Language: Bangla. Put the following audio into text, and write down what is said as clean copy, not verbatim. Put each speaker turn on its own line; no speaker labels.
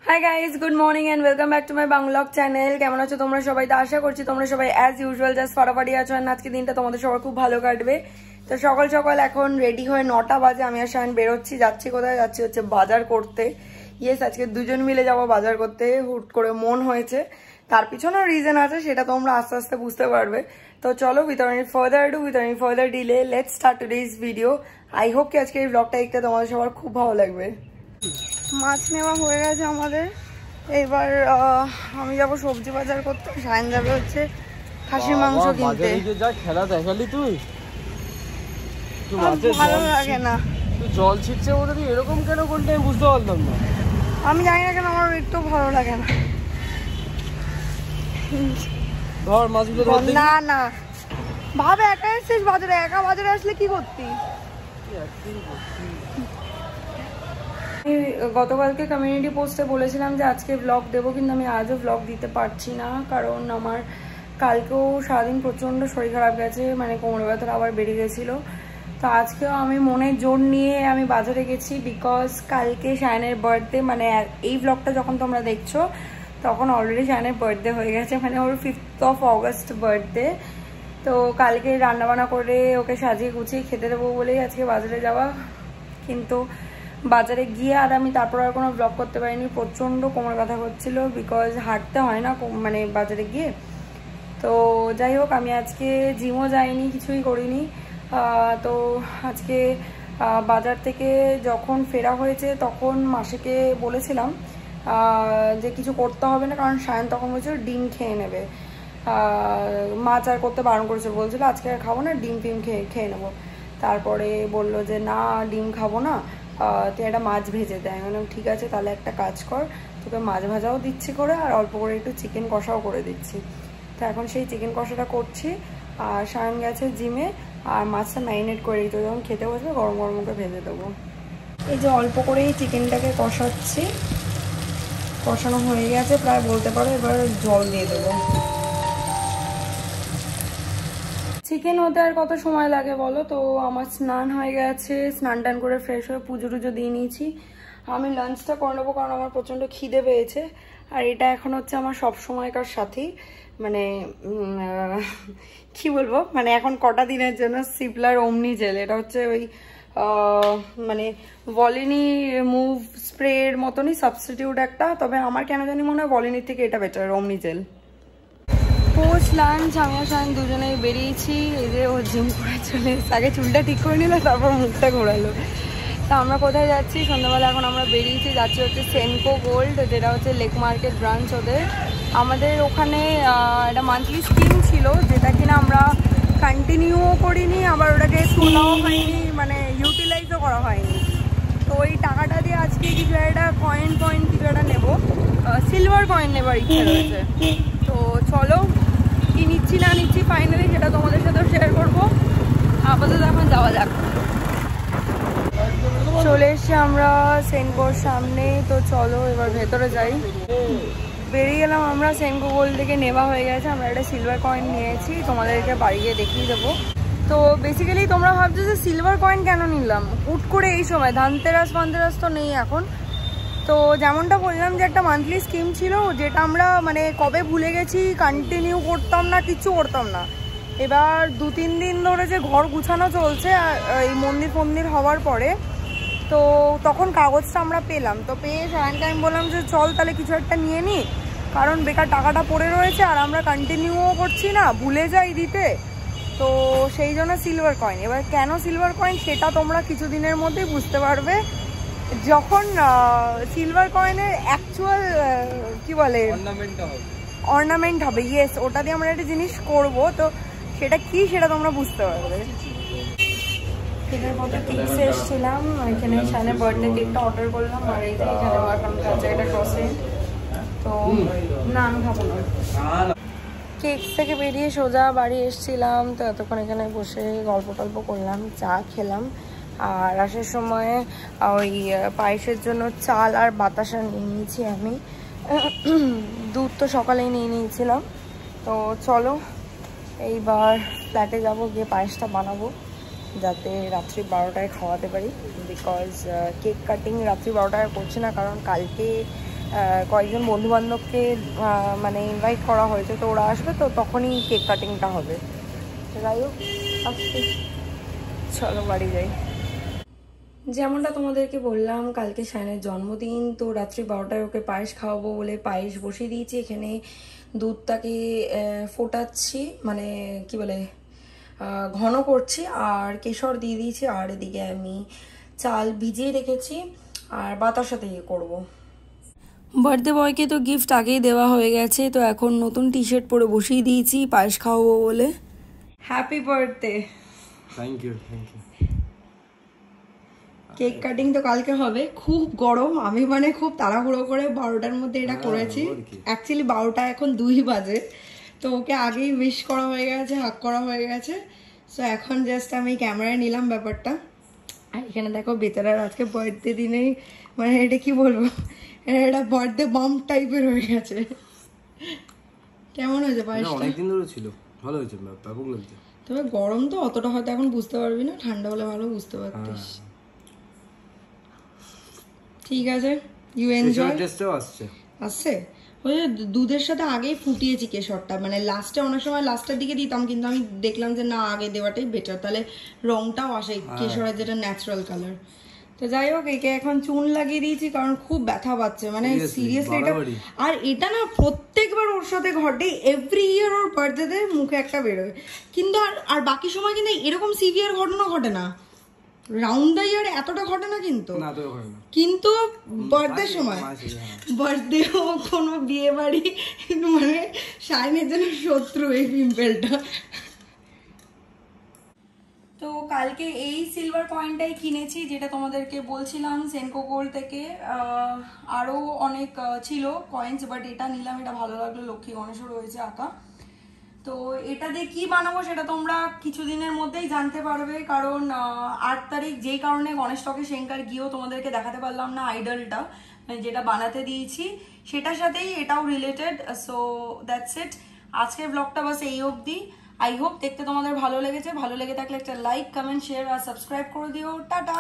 High guys, good morning and welcome back to my vlog channel. কেমন আছো তোমরা সবাই? তো আশা করছি তোমরা সবাই অ্যাজ ইউজুয়াল জাস্ট ফাটাফাটি আছো। আর আজকে দিনটা তোমাদের সবার খুব ভালো কাটবে। তো সকাল সকাল এখন রেডি হয়ে 9টা বাজে আমি আর শায়ন বেরোচ্ছি। যাচ্ছি কোথায়? যাচ্ছি হচ্ছে বাজার করতে। ইয়েস, আজকে দুজন মিলে যাবো বাজার করতে। হুট করে মন হয়েছে, তার পিছনেও রিজন আছে, সেটা তোমরা আস্তে আস্তে বুঝতে পারবে। তো চলো, without any further delay let's start today's video. I hope কি আজকে এই ব্লগটা দেখতে তোমাদের সবার খুব ভালো লাগবে। মাছ নেওয়া হয়ে গেছে আমাদের। এবার আমি যাবো সবজি বাজার করতে, শায়ন যাবে হচ্ছে খাসির মাংস কিনতে।
খেলা দেখালি তুই?
ভালো লাগে না।
তুই জল ছিটছে বলে তুই এরকম কেন করলি আমি বুঝতে পারলাম না।
আমি জানি না কেন, আমার একটু ভালো লাগে না।
ধর মাছগুলো ধর।
না না ভাবে, একা এসেছিস বাজারে? একা বাজারে আসলে কি করতি? গতকালকে কমিউনিটি পোস্টে বলেছিলাম যে আজকে ব্লগ দেবো, কিন্তু আমি আজও ব্লগ দিতে পারছি না, কারণ আমার কালকেও সারাদিন প্রচণ্ড শরীর খারাপ গেছে, মানে কোমর ব্যথাটা আবার বেড়ে গেছিলো। তো আজকেও আমি মনে জোর নিয়ে আমি বাজারে গেছি, বিকজ কালকে শায়নের বার্থডে। মানে এই ব্লগটা যখন তোমরা দেখছো তখন অলরেডি শায়নের বার্থডে হয়ে গেছে, মানে ওর 5th of August বার্থডে। তো কালকে রান্নাবান্না করে ওকে সাজিয়ে গুছিয়ে খেতে দেবো বলেই আজকে বাজারে যাওয়া। কিন্তু বাজারে গিয়ে আর আমি তারপর আর কোনো ব্লগ করতে পারিনি, প্রচণ্ড কোমর ব্যথা করছিল, বিকজ হাঁটতে হয় না মানে বাজারে গিয়ে। তো যাই হোক, আমি আজকে জিমও যাইনি, কিছুই করিনি। তো আজকে বাজার থেকে যখন ফেরা হয়েছে তখন মাসিকে বলেছিলাম যে কিছু করতে হবে না, কারণ শায়ন তখন বলছিল ডিম খেয়ে নেবে। মাছ আর করতে বারণ করেছিল, বলছিল আজকে আর খাবো না, ডিম ফিম খেয়ে নেবো। তারপরে বললো যে না, ডিম খাবো না, তুই একটা মাছ ভেজে দেয়। আমি বললাম ঠিক আছে, তাহলে একটা কাজ কর, তোকে মাছ ভাজাও দিচ্ছি করে, আর অল্প করে একটু চিকেন কষাও করে দিচ্ছি। তো এখন সেই চিকেন কষাটা করছি। আর শায়ন গেছে জিমে, আর মাছটা ম্যারিনেট করে দিতে, যখন খেতে বসবে গরম গরম ওকে ভেজে দেবো। এই যে অল্প করেই চিকেনটাকে কষাচ্ছি, কষানো হয়ে গেছে প্রায় বলতে পারো। এবার জল দিয়ে দেবো। চিকেন হতে আর কত সময় লাগে বলো? তো আমার স্নান হয়ে গেছে, স্নান টান করে ফ্রেশ হয়ে পুজো টুজো দিয়ে নিয়েছি। আমি লাঞ্চটা করে নেবো, কারণ আমার প্রচণ্ড খিদে পেয়েছে। আর এটা এখন হচ্ছে আমার সব সময়কার সাথী, মানে কি বলবো, মানে এখন কটা দিনের জন্য সিপলার ওমনি জেল। এটা হচ্ছে ওই মানে ভলিনি মুভ স্প্রের মতনই সাবস্টিটিউট একটা, তবে আমার কেন জানি মনে হয় ভলিনির থেকে এটা বেটার, ওমনি জেল। পোস্ট লাঞ্চ আমি আর শায়ন দুজনেই বেরিয়েছি। এই যে ও জিম করে চলে এসে আগে চুলটা ঠিক করে নিল, তারপর মুখটা ঘোরালো। তা আমরা কোথায় যাচ্ছি? সন্ধ্যাবেলা এখন আমরা বেরিয়েছি, যাচ্ছি হচ্ছে সেনকো গোল্ড, যেটা হচ্ছে লেক মার্কেট ব্রাঞ্চ ওদের। আমাদের ওখানে একটা মান্থলি স্কিম ছিল, যেটা কিনা আমরা কন্টিনিউও করিনি, আবার ওটাকে তোলাও হয়নি, মানে ইউটিলাইজও করা হয়নি। তো ওই টাকাটা দিয়ে আজকে কিছু একটা কয়েন কিছু একটা নেবো, সিলভার কয়েন নেবার ইচ্ছে রয়েছে। তো চলো, কি নিচ্ছি না নিচ্ছি ফাইনালি সেটা তোমাদের সাথেও শেয়ার করবো। আপাতত এখন যাওয়া যাক। চলে এসছি আমরা সেনকোর সামনে। তো চলো এবার ভেতরে যাই। বেরিয়ে গেলাম আমরা, সেনকো গোল্ড থেকে নেওয়া হয়ে গেছে। আমরা একটা সিলভার কয়েন নিয়েছি, তোমাদেরকে বাড়ি গিয়ে দেখিয়ে দেবো। তো বেসিক্যালি তোমরা ভাবছো যে সিলভার কয়েন কেন নিলাম হুট করে এই সময়, ধানতেরাস তো নেই এখন। তো যেমনটা বললাম যে একটা মান্থলি স্কিম ছিল, যেটা আমরা মানে কবে ভুলে গেছি, কন্টিনিউ করতাম না, কিচ্ছু করতাম না। এবার 2-3 দিন ধরে যে ঘর গুছানো চলছে এই মন্দির হওয়ার পরে, তো তখন কাগজটা আমরা পেলাম। তো পেয়ে শায়নকে আমি বললাম যে চল তাহলে কিছু একটা নিয়ে নিই, কারণ বেকার টাকাটা পড়ে রয়েছে আর আমরা কন্টিনিউও করছি না, ভুলে যাই দিতে। তো সেই জন্য সিলভার কয়েন। এবার কেন সিলভার কয়েন সেটা তোমরা কিছুদিনের মধ্যেই বুঝতে পারবে, যখন সিলভার কয়েনের অ্যাকচুয়াল কি বলে অর্নামেন্ট হবে। ইয়েস, ওটা দিয়ে আমরা একটা জিনিস করব, তো সেটা কি সেটা তোমরা বুঝতে পারবে। কেকের মতো কেকসে এসেছিলাম, এখানে শায়নের বার্থডে কেকটা অর্ডার করলাম। আর এই যে এখানে এখন কাছে একটা ক্রসেন্ট, তো না আমি খাবো না। কেক থেকে বেরিয়ে সোজা বাড়ি এসেছিলাম। তো এতক্ষণ এখানে বসে গল্প টল্প করলাম, চা খেলাম। আর আসার সময় ওই পায়েসের জন্য চাল আর বাতাসা নিয়ে নিয়েছি আমি। দুধ তো সকালেই নিয়ে নিয়েছিলাম। তো চলো এইবার ফ্ল্যাটে যাব, গিয়ে পায়েসটা বানাবো, যাতে রাত্রি 12টায় খাওয়াতে পারি। বিকজ কেক কাটিং রাত্রি 12টায় করছি না, কারণ কালকে কয়েকজন বন্ধুবান্ধবকে মানে ইনভাইট করা হয়েছে, তো ওরা আসবে, তো তখনই কেক কাটিংটা হবে। যাই হোক, আসতে চলো বাড়ি যাই। যেমনটা তোমাদেরকে বললাম, কালকে শায়নের জন্মদিন, তো রাত্রি 12টায় ওকে পায়েস খাওয়াবো বলে পায়েস বসিয়ে দিয়েছি। এখানে দুধটাকে ফোটাচ্ছি, মানে কি বলে ঘন করছি, আর কেশর দিয়ে দিয়েছি, আর এদিকে আমি চাল ভিজিয়ে রেখেছি আর বাতাসাতে ইয়ে করবো। বার্থডে বয়কে তো গিফট আগেই দেওয়া হয়ে গেছে, তো এখন নতুন টি শার্ট পরে বসিয়ে দিয়েছি পায়েস খাওয়াবো বলে। Happy birthday.
Thank you, thank you.
Cake cutting তো কালকে হবে, খুব গরম, আমি মানে খুব তাড়াহুড়ো করে 12টার মধ্যে এটা করেছি। অ্যাকচুয়ালি 12টা এখন 2 বাজে, তো ওকে আগেই উইশ করা হয়ে গেছে, হাক করা হয়ে গেছে। সো এখন জাস্ট আমি ক্যামেরায় নিলাম ব্যাপারটা। আর এখানে দেখো বেচারার আজকে বার্থডে দিনেই মানে এটা কি বলবো, এটা বার্থডে বাম টাইপের হয়ে গেছে। কেমন হয়েছে পায়েসটা?
অনেকদিন ধরে ছিল, ভালো হয়েছে, ব্যাপক লাগছে।
তবে গরম তো অতটা হয়তো এখন বুঝতে পারবি না, ঠান্ডা হলে ভালো বুঝতে পারতিস। ঠিক আছে, ইউ এনজয়।
টেস্টও আসছে
ওই দুধের সাথে আগেই ফুটিয়েছি কেশরটা, মানে লাস্টে অনেক সময় লাস্টের দিকে দিতাম, কিন্তু আমি দেখলাম যে না, আগে দেওয়াটাই বেটার, তাহলে রংটাও আসে কেশরের, যেটা ন্যাচারাল কালার। তো যাই হোক, একে এখন চুন লাগিয়ে দিয়েছি কারণ খুব ব্যথা পাচ্ছে, মানে সিরিয়াসলি এটা। আর এটা না প্রত্যেকবার ওর সাথে ঘটে, এভরি ইয়ার ওর বার্থডেতে মুখে একটা বেরোয়, কিন্তু আর বাকি সময় কিন্তু এরকম সিভিয়ার ঘটনা ঘটে না। রাউন্ড দ্য ইয়ার এতটা ঘটে না, কিন্তু বার্থডে সময়, বার্থডে হোক, কোনো বিয়ে বাড়ি, মানে শাইনের জন্য শত্রু এই পিম্পলটা। তো কালকে এই সিলভার কয়েনটাই কিনেছি, যেটা তোমাদেরকে বলছিলাম সেনকো গোল্ড থেকে। আরও অনেক ছিল কয়েন্স, বাট এটা নিলাম, এটা ভালো লাগলো, লক্ষ্মী গণেশও রয়েছে আঁকা। তো এটা দিয়ে কি বানাবো সেটা তোমরা কিছুদিনের মধ্যেই জানতে পারবে, কারণ 8 তারিখ যেই কারণে গণেশ টকে সেঙ্কার গিয়েও তোমাদেরকে দেখাতে পারলাম না আইডলটা, মানে যেটা বানাতে দিয়েছি সেটার সাথেই এটাও রিলেটেড। সো দ্যাটস ইট, আজকের ব্লগটা বাস এই অবধি। আই হোপ দেখতে তোমাদের ভালো লেগেছে, ভালো লেগে থাকলে একটা লাইক, কমেন্ট, শেয়ার আর সাবস্ক্রাইব করে দিও। টাটা।